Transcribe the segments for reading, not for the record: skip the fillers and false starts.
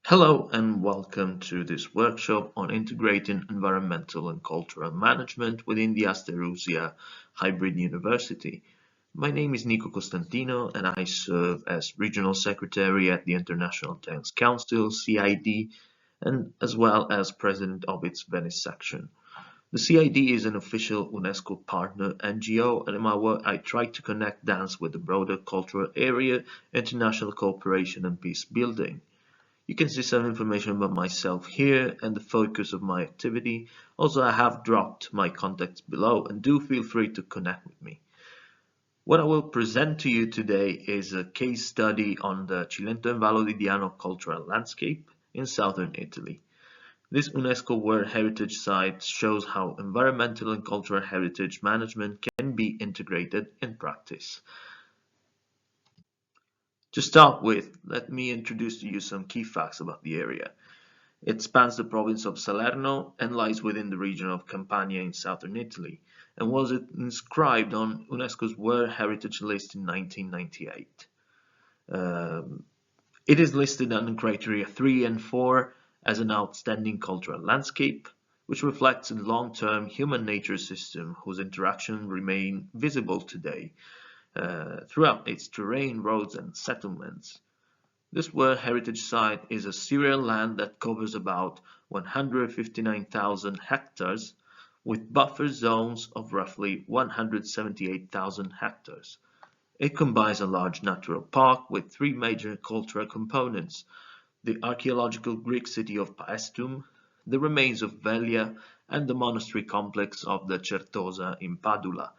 Hello and welcome to this workshop on integrating environmental and cultural management within the Asterusia Hybrid University. My name is Niko Costantino and I serve as Regional Secretary at the International Dance Council, CID, and as well as President of its Venice section. The CID is an official UNESCO partner NGO, and in my work I try to connect dance with the broader cultural area, international cooperation and peace building. You can see some information about myself here and the focus of my activity. Also, I have dropped my contacts below and do feel free to connect with me. What I will present to you today is a case study on the Cilento and Vallo di Diano cultural landscape in southern Italy. This UNESCO World Heritage Site shows how environmental and cultural heritage management can be integrated in practice. To start with, let me introduce to you some key facts about the area. It spans the province of Salerno and lies within the region of Campania in southern Italy, and was inscribed on UNESCO's World Heritage List in 1998. It is listed under criteria 3 and 4 as an outstanding cultural landscape, which reflects a long-term human-nature system whose interaction remain visible today throughout its terrain, roads, and settlements. This World Heritage Site is a cereal land that covers about 159,000 hectares, with buffer zones of roughly 178,000 hectares. It combines a large natural park with three major cultural components: the archaeological Greek city of Paestum, the remains of Velia, and the monastery complex of the Certosa in Padula.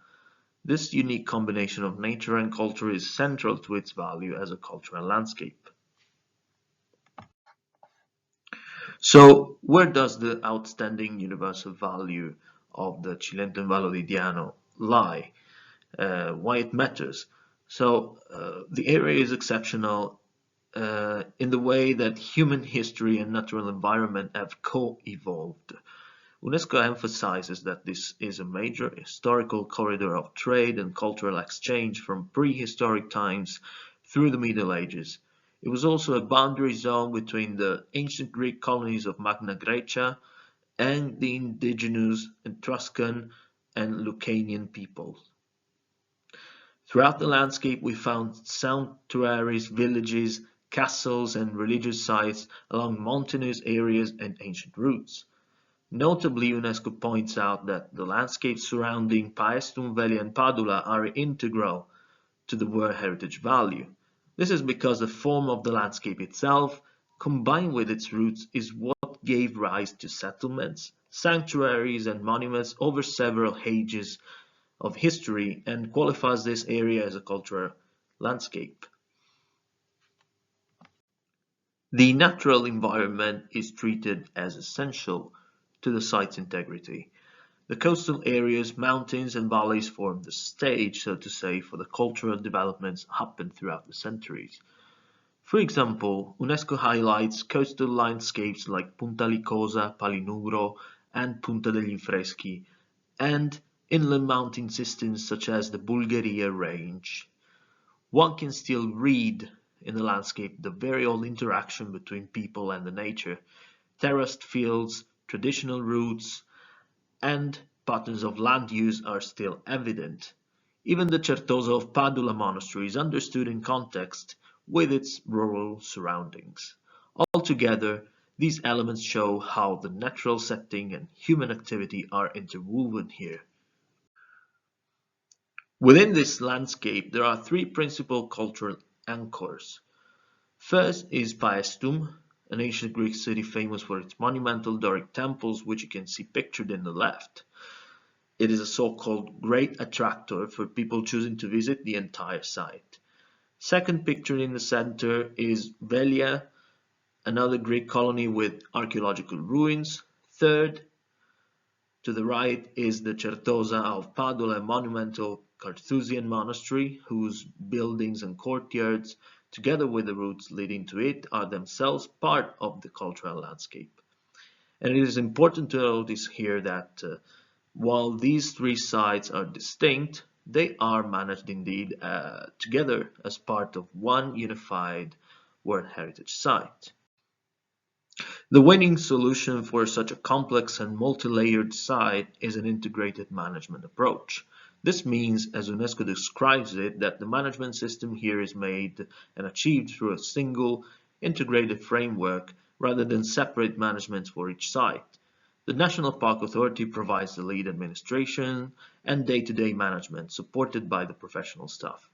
This unique combination of nature and culture is central to its value as a cultural landscape. So, where does the outstanding universal value of the Cilento Vallo di Diano lie? Why it matters? The area is exceptional in the way that human history and natural environment have co-evolved. UNESCO emphasizes that this is a major historical corridor of trade and cultural exchange from prehistoric times through the Middle Ages. It was also a boundary zone between the ancient Greek colonies of Magna Graecia and the indigenous Etruscan and Lucanian peoples. Throughout the landscape we found sanctuaries, villages, castles and religious sites along mountainous areas and ancient routes. Notably, UNESCO points out that the landscapes surrounding Paestum, Velia and Padula are integral to the World Heritage value. This is because the form of the landscape itself, combined with its roots, is what gave rise to settlements, sanctuaries and monuments over several ages of history and qualifies this area as a cultural landscape. The natural environment is treated as essential to the site's integrity. The coastal areas, mountains and valleys form the stage, so to say, for the cultural developments happened throughout the centuries. For example, UNESCO highlights coastal landscapes like Punta Licosa, Palinuro and Punta degli Infreschi, and inland mountain systems such as the Bulgaria Range. One can still read in the landscape the very old interaction between people and the nature, terraced fields, traditional routes, and patterns of land use are still evident. Even the Certosa of Padula monastery is understood in context with its rural surroundings. Altogether, these elements show how the natural setting and human activity are interwoven here. Within this landscape, there are three principal cultural anchors. First is Paestum, an ancient Greek city famous for its monumental Doric temples, which you can see pictured in the left. It is a so-called great attractor for people choosing to visit the entire site. Second picture in the center is Velia, another Greek colony with archaeological ruins. Third, to the right, is the Certosa of Padula, a monumental Carthusian monastery whose buildings and courtyards, together with the routes leading to it, are themselves part of the cultural landscape. And it is important to notice here that while these three sites are distinct, they are managed indeed together as part of one unified World Heritage Site. The winning solution for such a complex and multi-layered site is an integrated management approach. This means, as UNESCO describes it, that the management system here is made and achieved through a single, integrated framework rather than separate managements for each site. The National Park Authority provides the lead administration and day-to-day management, supported by the professional staff.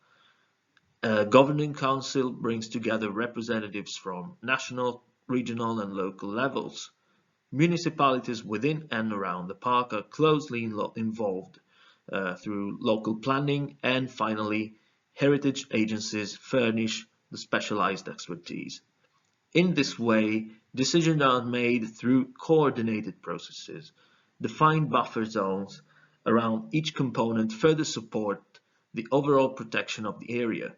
A governing council brings together representatives from national, regional and local levels. Municipalities within and around the park are closely involved through local planning, and finally, heritage agencies furnish the specialized expertise. In this way, decisions are made through coordinated processes. Defined buffer zones around each component further support the overall protection of the area.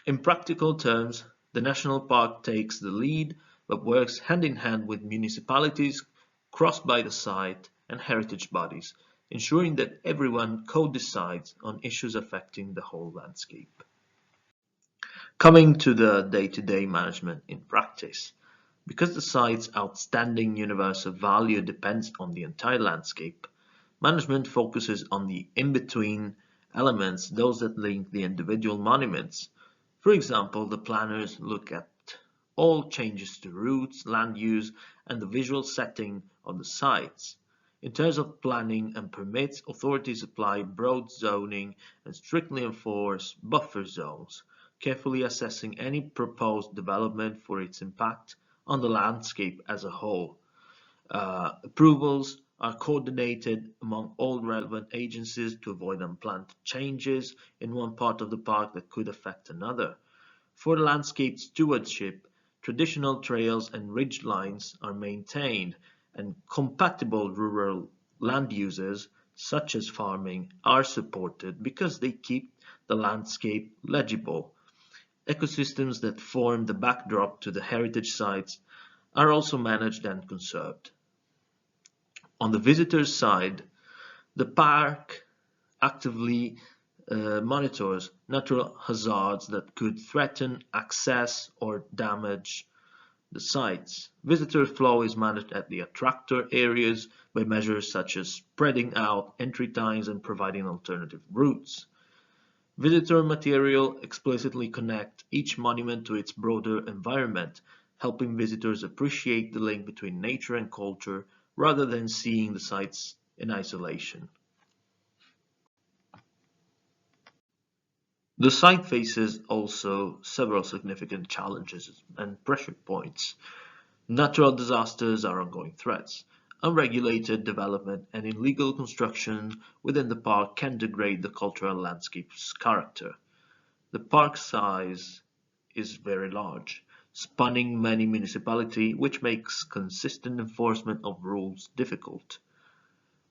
In practical terms, the national park takes the lead but works hand in hand with municipalities, crossed by the site, and heritage bodies, ensuring that everyone co-decides on issues affecting the whole landscape. Coming to the day-to-day management in practice. Because the site's outstanding universal value depends on the entire landscape, management focuses on the in-between elements, those that link the individual monuments. For example, the planners look at all changes to routes, land use, and the visual setting of the sites. In terms of planning and permits, authorities apply broad zoning and strictly enforce buffer zones, carefully assessing any proposed development for its impact on the landscape as a whole. Approvals are coordinated among all relevant agencies to avoid unplanned changes in one part of the park that could affect another. For landscape stewardship, traditional trails and ridge lines are maintained, and compatible rural land uses, such as farming, are supported because they keep the landscape legible. Ecosystems that form the backdrop to the heritage sites are also managed and conserved. On the visitor's side, the park actively monitors natural hazards that could threaten access or damage the sites. Visitor flow is managed at the attractor areas by measures such as spreading out entry times and providing alternative routes. Visitor material explicitly connect each monument to its broader environment, helping visitors appreciate the link between nature and culture rather than seeing the sites in isolation. The site faces also several significant challenges and pressure points. Natural disasters are ongoing threats. Unregulated development and illegal construction within the park can degrade the cultural landscape's character. The park size is very large, spanning many municipalities, which makes consistent enforcement of rules difficult.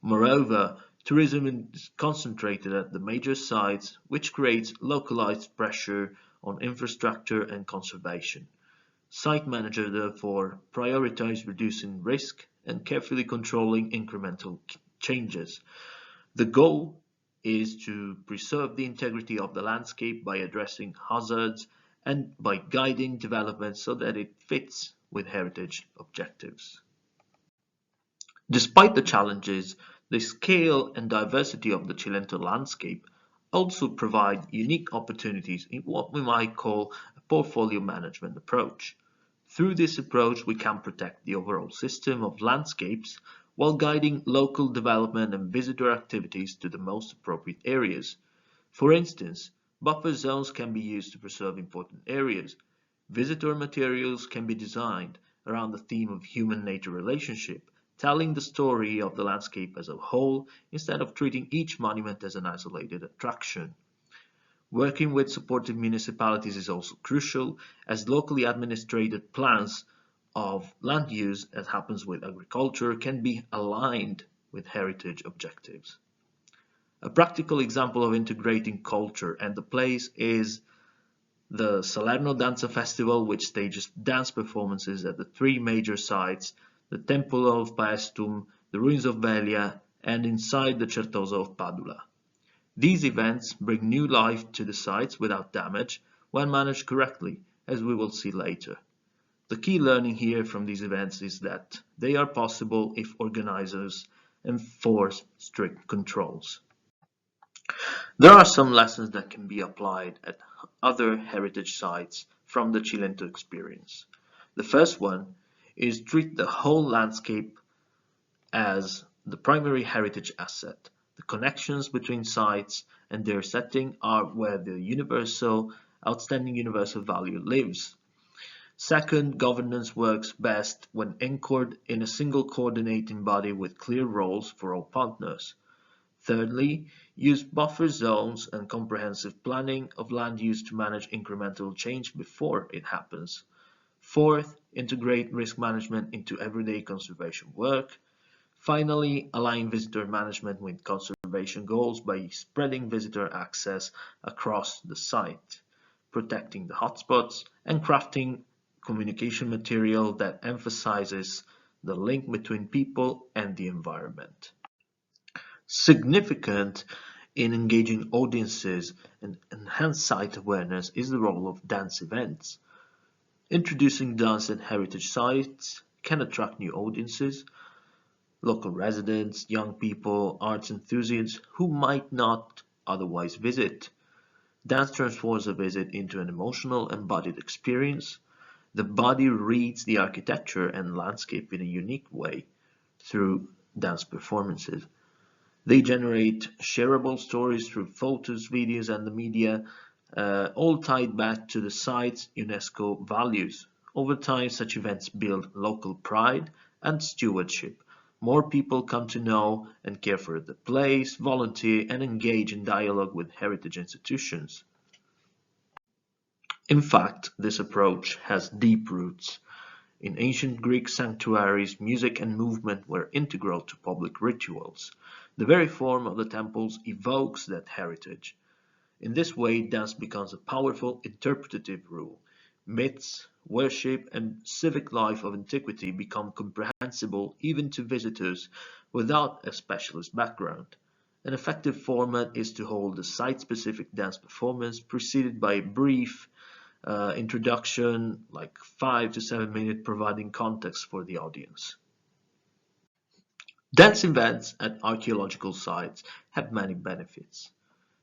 Moreover, tourism is concentrated at the major sites, which creates localized pressure on infrastructure and conservation. Site managers therefore prioritize reducing risk and carefully controlling incremental changes. The goal is to preserve the integrity of the landscape by addressing hazards and by guiding development so that it fits with heritage objectives. Despite the challenges, the scale and diversity of the Cilento landscape also provide unique opportunities in what we might call a portfolio management approach. Through this approach, we can protect the overall system of landscapes while guiding local development and visitor activities to the most appropriate areas. For instance, buffer zones can be used to preserve important areas. Visitor materials can be designed around the theme of human-nature relationship, telling the story of the landscape as a whole instead of treating each monument as an isolated attraction. Working with supportive municipalities is also crucial, as locally administrated plans of land use, as happens with agriculture, can be aligned with heritage objectives. A practical example of integrating culture and the place is the Salerno Danza Festival, which stages dance performances at the three major sites: the Temple of Paestum, the ruins of Velia, and inside the Certosa of Padula. These events bring new life to the sites without damage when managed correctly, as we will see later. The key learning here from these events is that they are possible if organizers enforce strict controls. There are some lessons that can be applied at other heritage sites from the Cilento experience. The first one is treat the whole landscape as the primary heritage asset. The connections between sites and their setting are where the outstanding universal value lives. Second, governance works best when anchored in a single coordinating body with clear roles for all partners. Thirdly, use buffer zones and comprehensive planning of land use to manage incremental change before it happens. Fourth, integrate risk management into everyday conservation work. Finally, align visitor management with conservation goals by spreading visitor access across the site, protecting the hotspots, and crafting communication material that emphasizes the link between people and the environment. Significant in engaging audiences and enhance site awareness is the role of dance events. Introducing dance at heritage sites can attract new audiences, local residents, young people, arts enthusiasts who might not otherwise visit. Dance transforms a visit into an emotional, embodied experience. The body reads the architecture and landscape in a unique way through dance performances. They generate shareable stories through photos, videos, and the media, all tied back to the site's UNESCO values. Over time, such events build local pride and stewardship. More people come to know and care for the place, volunteer, and engage in dialogue with heritage institutions. In fact, this approach has deep roots. In ancient Greek sanctuaries, music and movement were integral to public rituals. The very form of the temples evokes that heritage. In this way, dance becomes a powerful interpretative rule. Myths, worship, and civic life of antiquity become comprehensible even to visitors without a specialist background. An effective format is to hold a site-specific dance performance preceded by a brief introduction, like 5 to 7 minutes, providing context for the audience. Dance events at archaeological sites have many benefits,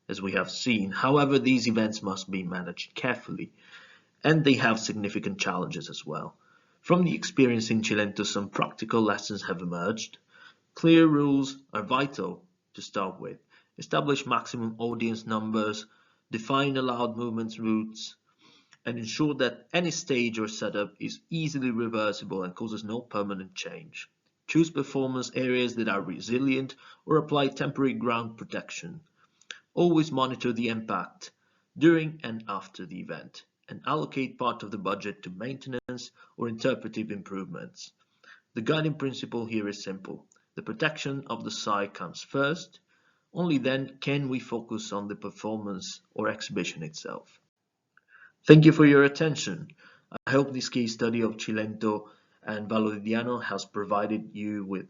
as we have seen. However, these events must be managed carefully, and they have significant challenges as well. From the experience in Cilento, some practical lessons have emerged. Clear rules are vital to start with. Establish maximum audience numbers, define allowed movement routes, and ensure that any stage or setup is easily reversible and causes no permanent change. Choose performance areas that are resilient or apply temporary ground protection. Always monitor the impact during and after the event, and allocate part of the budget to maintenance or interpretive improvements. The guiding principle here is simple. The protection of the site comes first. Only then can we focus on the performance or exhibition itself. Thank you for your attention. I hope this case study of Cilento and Valodiano has provided you with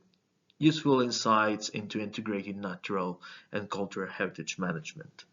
useful insights into integrated natural and cultural heritage management.